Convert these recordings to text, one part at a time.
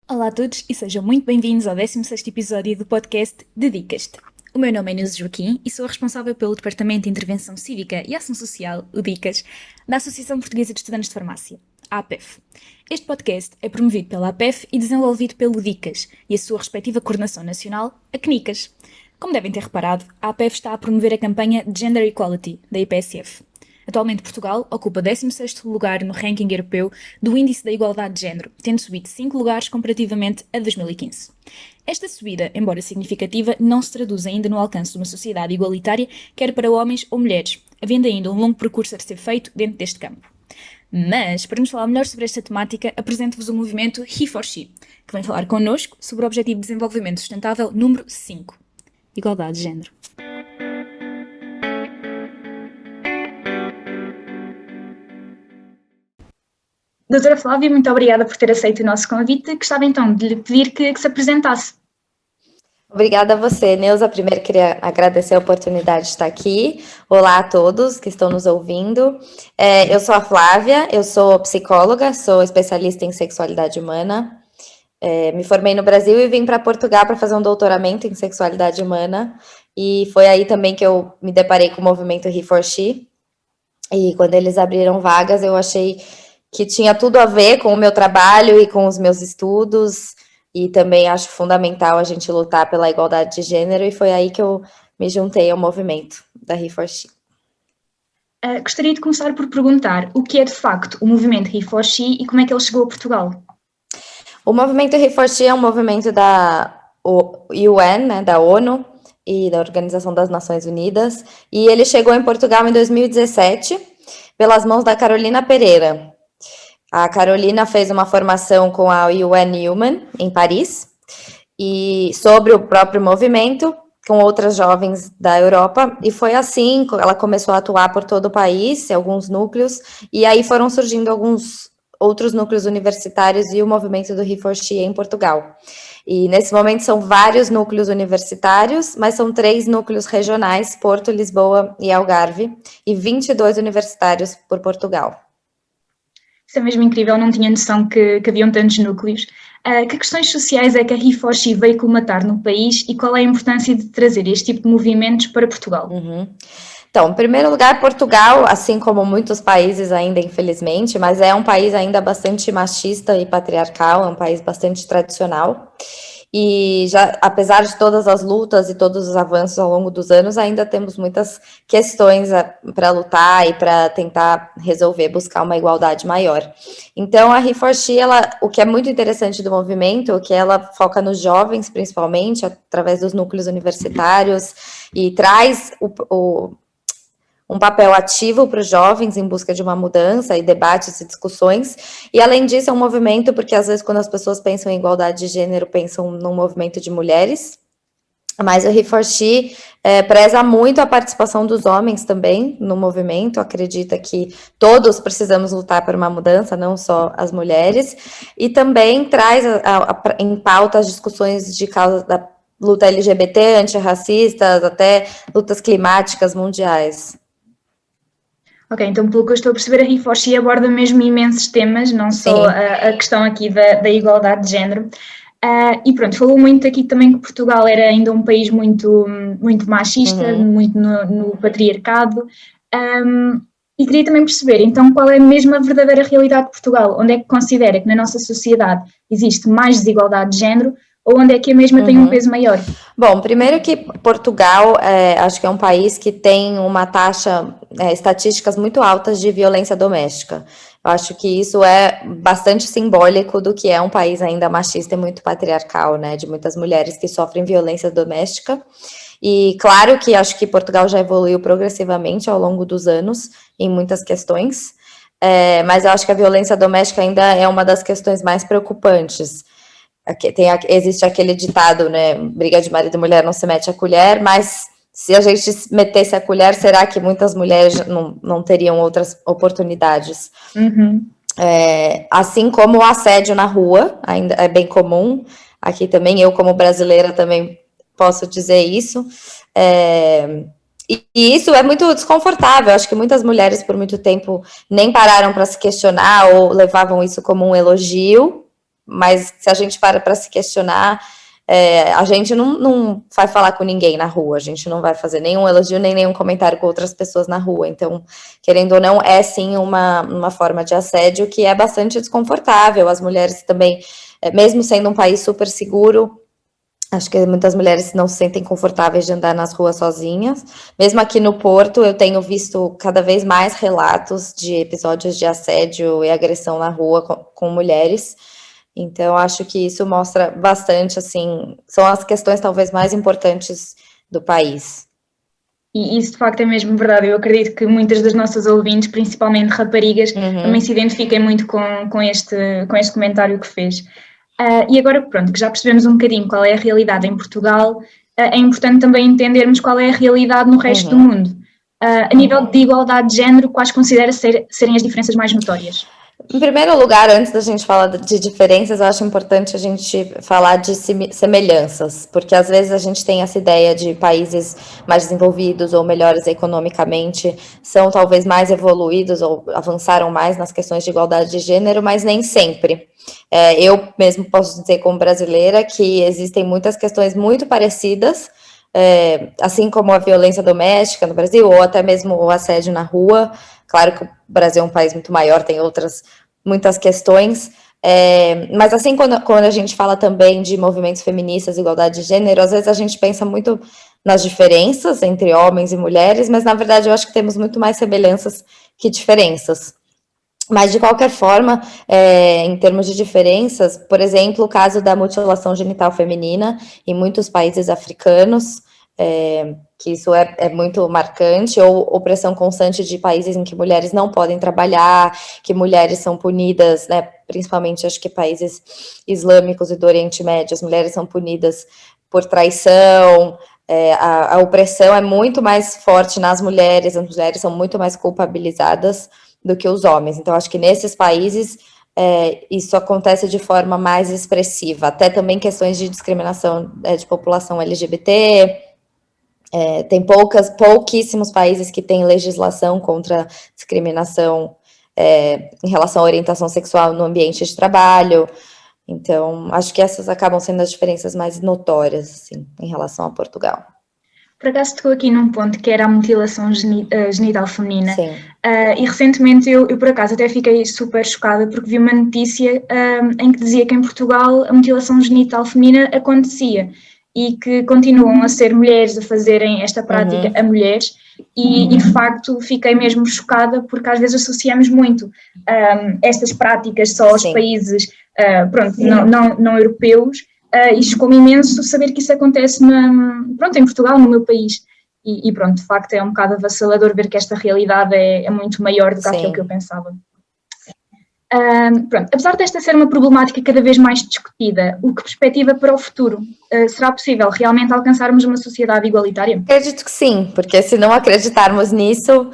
Olá a todos e sejam muito bem-vindos ao 16º episódio do podcast Dedicas-te. O meu nome é Neuza Joaquim e sou a responsável pelo Departamento de Intervenção Cívica e Ação Social, o DICAS, da Associação Portuguesa de Estudantes de Farmácia, a APEF. Este podcast é promovido pela APEF e desenvolvido pelo DICAS e a sua respectiva coordenação nacional, a CNICAS. Como devem ter reparado, a APEF está a promover a campanha Gender Equality, da IPSF. Atualmente Portugal ocupa 16º lugar no ranking europeu do Índice da Igualdade de Género, tendo subido 5 lugares comparativamente a 2015. Esta subida, embora significativa, não se traduz ainda no alcance de uma sociedade igualitária, quer para homens ou mulheres, havendo ainda um longo percurso a ser feito dentro deste campo. Mas, para nos falar melhor sobre esta temática, apresento-vos o movimento He4She, que vem falar connosco sobre o Objetivo de Desenvolvimento Sustentável número 5, Igualdade de Género. Doutora Flávia, muito obrigada por ter aceito o nosso convite. Gostava então de lhe pedir que se apresentasse. Obrigada a você, Neuza. Primeiro queria agradecer a oportunidade de estar aqui. Olá a todos que estão nos ouvindo. Eu sou a Flávia, eu sou psicóloga, sou especialista em sexualidade humana. Me formei no Brasil e vim para Portugal para fazer um doutoramento em sexualidade humana. E foi aí também que eu me deparei com o movimento He4She. E quando eles abriram vagas, eu achei que tinha tudo a ver com o meu trabalho e com os meus estudos, e também acho fundamental a gente lutar pela igualdade de gênero, e foi aí que eu me juntei ao movimento da He4She. Gostaria de começar por perguntar o que é de facto o movimento He4She e como é que ele chegou a Portugal? O movimento He4She é um movimento da UN, né, da ONU, e da Organização das Nações Unidas, e ele chegou em Portugal em 2017, pelas mãos da Carolina Pereira. A Carolina fez uma formação com a UN Human, em Paris, e sobre o próprio movimento, com outras jovens da Europa, e foi assim, ela começou a atuar por todo o país, alguns núcleos, e aí foram surgindo alguns outros núcleos universitários e o movimento do He4She em Portugal. E nesse momento são vários núcleos universitários, mas são 3 núcleos regionais, Porto, Lisboa e Algarve, e 22 universitários por Portugal. Isso é mesmo incrível, não tinha noção que haviam tantos núcleos. Que questões sociais é que a He4She veio colmatar no país e qual é a importância de trazer este tipo de movimentos para Portugal? Então, em primeiro lugar, Portugal, assim como muitos países ainda, infelizmente, mas é um país ainda bastante machista e patriarcal, é um país bastante tradicional. E já, apesar de todas as lutas e todos os avanços ao longo dos anos, ainda temos muitas questões para lutar e para tentar resolver, buscar uma igualdade maior. Então, a He4She, o que é muito interessante do movimento, é que ela foca nos jovens, principalmente, através dos núcleos universitários, e traz um papel ativo para os jovens em busca de uma mudança e debates e discussões. E, além disso, é um movimento, porque às vezes quando as pessoas pensam em igualdade de gênero, pensam num movimento de mulheres, mas o He4She preza muito a participação dos homens também no movimento, acredita que todos precisamos lutar por uma mudança, não só as mulheres, e também traz em pauta as discussões de causa da luta LGBT, antirracistas, até lutas climáticas mundiais. Ok, então pelo que eu estou a perceber, a He4She aborda mesmo imensos temas, não só a questão aqui da igualdade de género. E pronto, falou muito aqui também que Portugal era ainda um país muito machista, muito no patriarcado. E queria também perceber, então, qual é mesmo a verdadeira realidade de Portugal? Onde é que considera que na nossa sociedade existe mais desigualdade de género ou onde é que a mesma tem um peso maior? Bom, primeiro que Portugal, acho que é um país que tem uma taxa, estatísticas muito altas de violência doméstica. Eu acho que isso é bastante simbólico do que é um país ainda machista e muito patriarcal, né? De muitas mulheres que sofrem violência doméstica. E claro que acho que Portugal já evoluiu progressivamente ao longo dos anos em muitas questões, mas eu acho que a violência doméstica ainda é uma das questões mais preocupantes. Existe aquele ditado, né? Briga de marido e mulher não se mete a colher, mas se a gente metesse a colher, será que muitas mulheres não teriam outras oportunidades? Assim como o assédio na rua, ainda é bem comum. Aqui também, eu como brasileira também posso dizer isso. E isso é muito desconfortável. Acho que muitas mulheres por muito tempo nem pararam para se questionar ou levavam isso como um elogio. mas se a gente para se questionar, a gente não vai falar com ninguém na rua, a gente não vai fazer nenhum elogio, nem nenhum comentário com outras pessoas na rua. Então, querendo ou não, é sim uma forma de assédio que é bastante desconfortável. As mulheres também, mesmo sendo um país super seguro, acho que muitas mulheres não se sentem confortáveis de andar nas ruas sozinhas. Mesmo aqui no Porto, eu tenho visto cada vez mais relatos de episódios de assédio e agressão na rua com mulheres. Então, acho que isso mostra bastante, assim, são as questões talvez mais importantes do país. E isso de facto é mesmo verdade. Eu acredito que muitas das nossas ouvintes, principalmente raparigas, também se identifiquem muito com este comentário que fez. E agora, pronto, que já percebemos um bocadinho qual é a realidade em Portugal, é importante também entendermos qual é a realidade no resto do mundo. A nível de igualdade de género, quais considera serem as diferenças mais notórias? Em primeiro lugar, antes da gente falar de diferenças, eu acho importante a gente falar de semelhanças, porque às vezes a gente tem essa ideia de países mais desenvolvidos ou melhores economicamente, são talvez mais evoluídos ou avançaram mais nas questões de igualdade de gênero, mas nem sempre. Eu mesmo posso dizer, como brasileira, que existem muitas questões muito parecidas, assim como a violência doméstica no Brasil, ou até mesmo o assédio na rua. Claro que o Brasil é um país muito maior, tem muitas questões, mas assim, quando a gente fala também de movimentos feministas, igualdade de gênero, às vezes a gente pensa muito nas diferenças entre homens e mulheres, mas na verdade eu acho que temos muito mais semelhanças que diferenças. Mas, de qualquer forma, em termos de diferenças, por exemplo, o caso da mutilação genital feminina em muitos países africanos, que isso é muito marcante, ou opressão constante de países em que mulheres não podem trabalhar, que mulheres são punidas, né, principalmente acho que países islâmicos e do Oriente Médio, as mulheres são punidas por traição, a opressão é muito mais forte nas mulheres, as mulheres são muito mais culpabilizadas do que os homens. Então, acho que nesses países isso acontece de forma mais expressiva, até também questões de discriminação de população LGBT. Tem pouquíssimos países que têm legislação contra discriminação em relação à orientação sexual no ambiente de trabalho. Então, acho que essas acabam sendo as diferenças mais notórias, assim, em relação a Portugal. Por acaso tocou aqui num ponto que era a mutilação genital feminina. Sim. E recentemente eu por acaso até fiquei super chocada porque vi uma notícia em que dizia que em Portugal a mutilação genital feminina acontecia e que continuam a ser mulheres a fazerem esta prática a mulheres e de facto fiquei mesmo chocada porque às vezes associamos muito estas práticas só aos países não europeus. E chocou-me imenso saber que isso acontece em Portugal, no meu país. E pronto, de facto é um bocado avassalador ver que esta realidade é muito maior do que aquilo que eu pensava. Apesar desta ser uma problemática cada vez mais discutida, o que perspectiva para o futuro? Será possível realmente alcançarmos uma sociedade igualitária? Acredito que sim, porque se não acreditarmos nisso,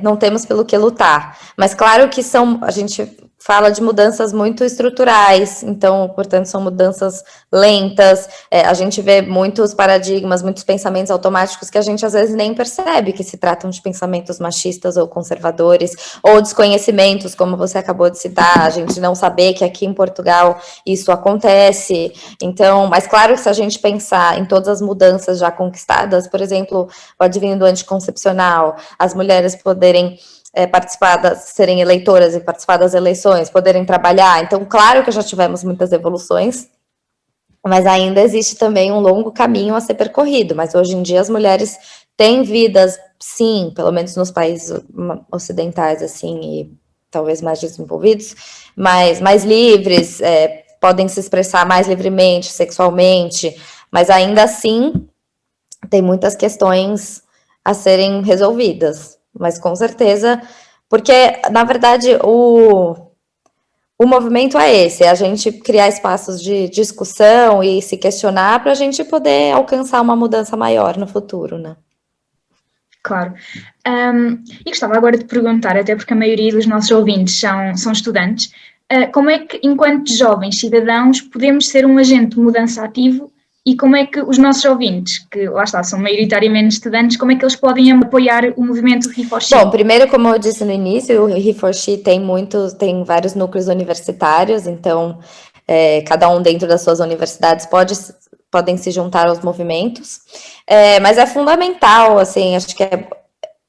não temos pelo que lutar. Mas claro que a gente fala de mudanças muito estruturais, então, portanto, são mudanças lentas, a gente vê muitos paradigmas, muitos pensamentos automáticos que a gente às vezes nem percebe que se tratam de pensamentos machistas ou conservadores, ou desconhecimentos, como você acabou de citar, a gente não saber que aqui em Portugal isso acontece. Então, mas claro que se a gente pensar em todas as mudanças já conquistadas, por exemplo, o advento do anticoncepcional, as mulheres poderem serem eleitoras e participar das eleições, poderem trabalhar. Então, claro que já tivemos muitas evoluções, mas ainda existe também um longo caminho a ser percorrido. Mas hoje em dia as mulheres têm vidas, sim, pelo menos nos países ocidentais, assim, e talvez mais desenvolvidos, mas mais livres, podem se expressar mais livremente, sexualmente, mas ainda assim tem muitas questões a serem resolvidas. Mas com certeza, porque, na verdade, o movimento é esse, é a gente criar espaços de discussão e se questionar para a gente poder alcançar uma mudança maior no futuro, né? Claro. E gostava agora de perguntar, até porque a maioria dos nossos ouvintes são estudantes, como é que, enquanto jovens cidadãos, podemos ser um agente de mudança ativo e como é que os nossos ouvintes, que lá está, são maioritariamente estudantes, como é que eles podem apoiar o movimento HeForShe? Bom, primeiro, como eu disse no início, o HeForShe tem vários núcleos universitários, então cada um dentro das suas universidades podem se juntar aos movimentos, mas é fundamental, assim, acho que é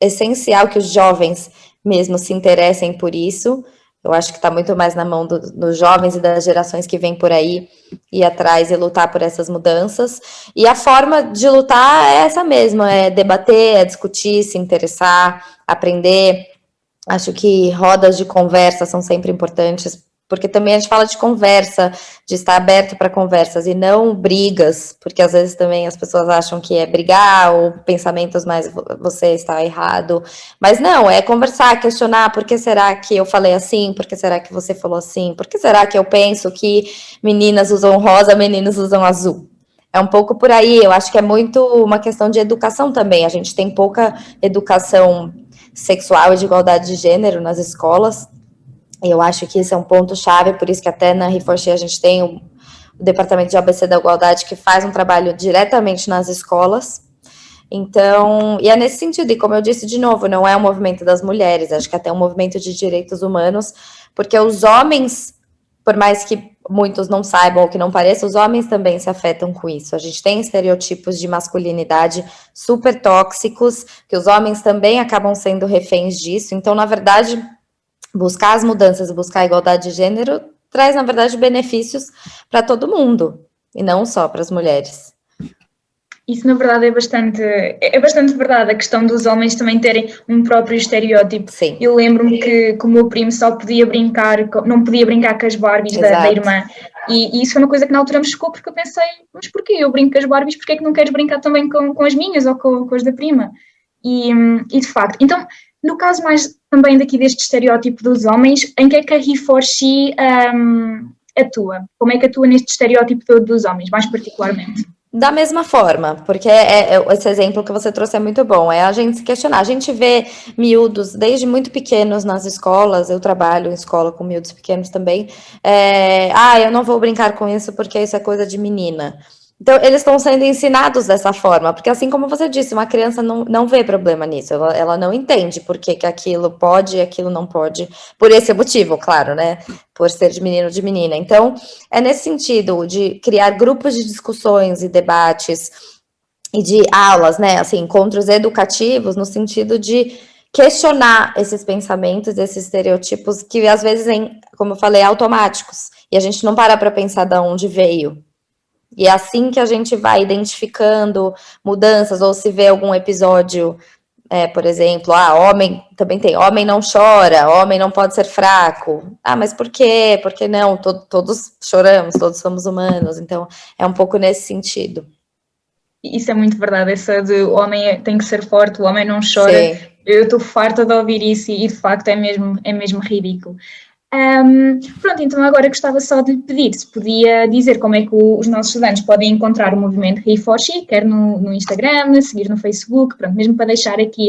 essencial que os jovens mesmo se interessem por isso. Eu acho que está muito mais na mão dos jovens e das gerações que vêm por aí ir atrás e lutar por essas mudanças. E a forma de lutar é essa mesma, é debater, é discutir, se interessar, aprender. Acho que rodas de conversa são sempre importantes, porque também a gente fala de conversa, de estar aberto para conversas e não brigas, porque às vezes também as pessoas acham que é brigar ou pensamentos mais você está errado, mas não, é conversar, questionar, por que será que eu falei assim, por que será que você falou assim, por que será que eu penso que meninas usam rosa, meninos usam azul? É um pouco por aí, eu acho que é muito uma questão de educação também, a gente tem pouca educação sexual e de igualdade de gênero nas escolas. Eu acho que esse é um ponto-chave, por isso que até na Reforche a gente tem o Departamento de ABC da Igualdade que faz um trabalho diretamente nas escolas. Então, e é nesse sentido, e como eu disse de novo, não é um movimento das mulheres, acho que até um movimento de direitos humanos, porque os homens, por mais que muitos não saibam ou que não pareça, os homens também se afetam com isso. A gente tem estereotipos de masculinidade super tóxicos, que os homens também acabam sendo reféns disso. Então, na verdade, buscar as mudanças e buscar a igualdade de gênero traz, na verdade, benefícios para todo mundo, e não só para as mulheres. Isso, na verdade, é bastante verdade, a questão dos homens também terem um próprio estereótipo. Sim. Eu lembro-me que o meu primo só podia brincar, não podia brincar com as Barbies da irmã. E isso foi uma coisa que na altura me chocou, porque eu pensei, mas porquê? Eu brinco com as Barbies, porquê é que não queres brincar também com as minhas ou com as da prima? E de facto, então, no caso mais também daqui deste estereótipo dos homens, em que é que a He4She atua? Como é que atua neste estereótipo dos homens, mais particularmente? Da mesma forma, porque esse exemplo que você trouxe é muito bom, é a gente se questionar. A gente vê miúdos desde muito pequenos nas escolas, eu trabalho em escola com miúdos pequenos também. Eu não vou brincar com isso porque isso é coisa de menina. Então, eles estão sendo ensinados dessa forma, porque assim como você disse, uma criança não vê problema nisso, ela não entende por que aquilo pode e aquilo não pode, por esse motivo, claro, né? Por ser de menino ou de menina. Então, é nesse sentido de criar grupos de discussões e debates e de aulas, né? Assim, encontros educativos no sentido de questionar esses pensamentos, esses estereotipos que às vezes, como eu falei, automáticos, e a gente não para pensar de onde veio. E é assim que a gente vai identificando mudanças, ou se vê algum episódio, por exemplo, homem, também tem, homem não chora, homem não pode ser fraco. Mas por quê? Por que não? Todos choramos, todos somos humanos, então é um pouco nesse sentido. Isso é muito verdade, essa de o homem tem que ser forte, o homem não chora. Sim. Eu estou farta de ouvir isso e de facto é mesmo ridículo. Pronto, então agora gostava só de lhe pedir se podia dizer como é que os nossos estudantes podem encontrar o movimento He4She, quer no Instagram, seguir no Facebook, pronto, mesmo para deixar aqui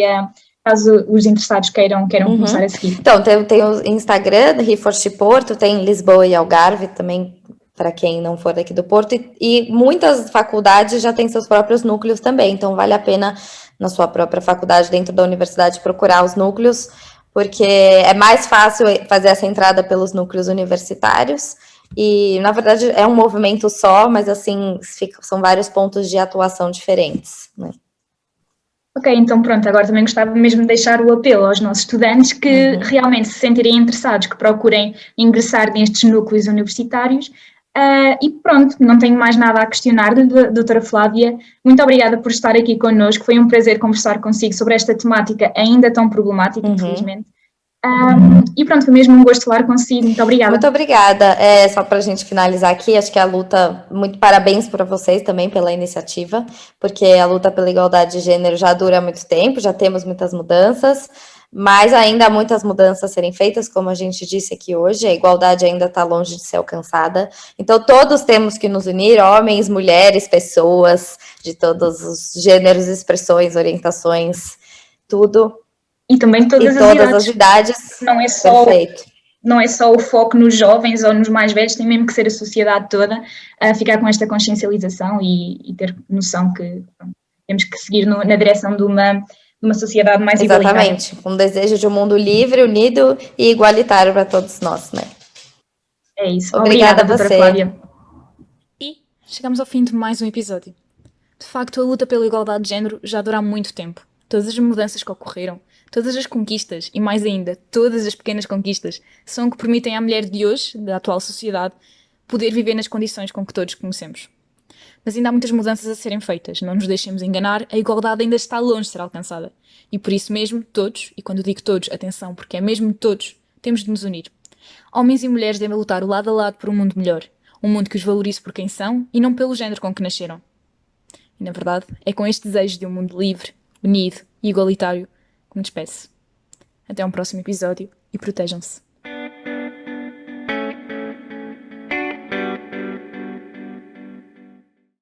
caso os interessados queiram começar a seguir. Então, tem o Instagram, He4She Porto, tem Lisboa e Algarve também, para quem não for daqui do Porto, e muitas faculdades já têm seus próprios núcleos também, então vale a pena na sua própria faculdade, dentro da universidade, procurar os núcleos, porque é mais fácil fazer essa entrada pelos núcleos universitários, e, na verdade, é um movimento só, mas, assim, são vários pontos de atuação diferentes, né? Ok, então pronto, agora também gostava mesmo de deixar o apelo aos nossos estudantes que realmente se sentirem interessados, que procurem ingressar nestes núcleos universitários. E pronto, não tenho mais nada a questionar, doutora Flávia. Muito obrigada por estar aqui connosco. Foi um prazer conversar consigo sobre esta temática ainda tão problemática, infelizmente. E pronto, foi mesmo um gosto falar consigo. Muito obrigada. Muito obrigada. Só para a gente finalizar aqui, acho que a luta, muito parabéns para vocês também pela iniciativa, porque a luta pela igualdade de gênero já dura muito tempo, já temos muitas mudanças, mas ainda há muitas mudanças a serem feitas, como a gente disse aqui hoje, a igualdade ainda está longe de ser alcançada. Então, todos temos que nos unir, homens, mulheres, pessoas de todos os gêneros, expressões, orientações, tudo. E também todas as idades. Não é só o foco nos jovens ou nos mais velhos, tem mesmo que ser a sociedade toda a ficar com esta consciencialização e ter noção que temos que seguir na direção de uma sociedade mais igualitária. Exatamente, um desejo de um mundo livre, unido e igualitário para todos nós, né? É isso. Obrigada a doutora você. Flávia. E chegamos ao fim de mais um episódio. De facto, a luta pela igualdade de género já dura há muito tempo. Todas as mudanças que ocorreram, todas as conquistas e, mais ainda, todas as pequenas conquistas são o que permitem à mulher de hoje, da atual sociedade, poder viver nas condições com que todos conhecemos. Mas ainda há muitas mudanças a serem feitas. Não nos deixemos enganar, a igualdade ainda está longe de ser alcançada. E por isso mesmo, todos, e quando digo todos, atenção, porque é mesmo todos, temos de nos unir. Homens e mulheres devem lutar lado a lado por um mundo melhor. Um mundo que os valorize por quem são e não pelo género com que nasceram. E, na verdade, é com este desejo de um mundo livre, unido e igualitário que me despeço. Até um próximo episódio e protejam-se.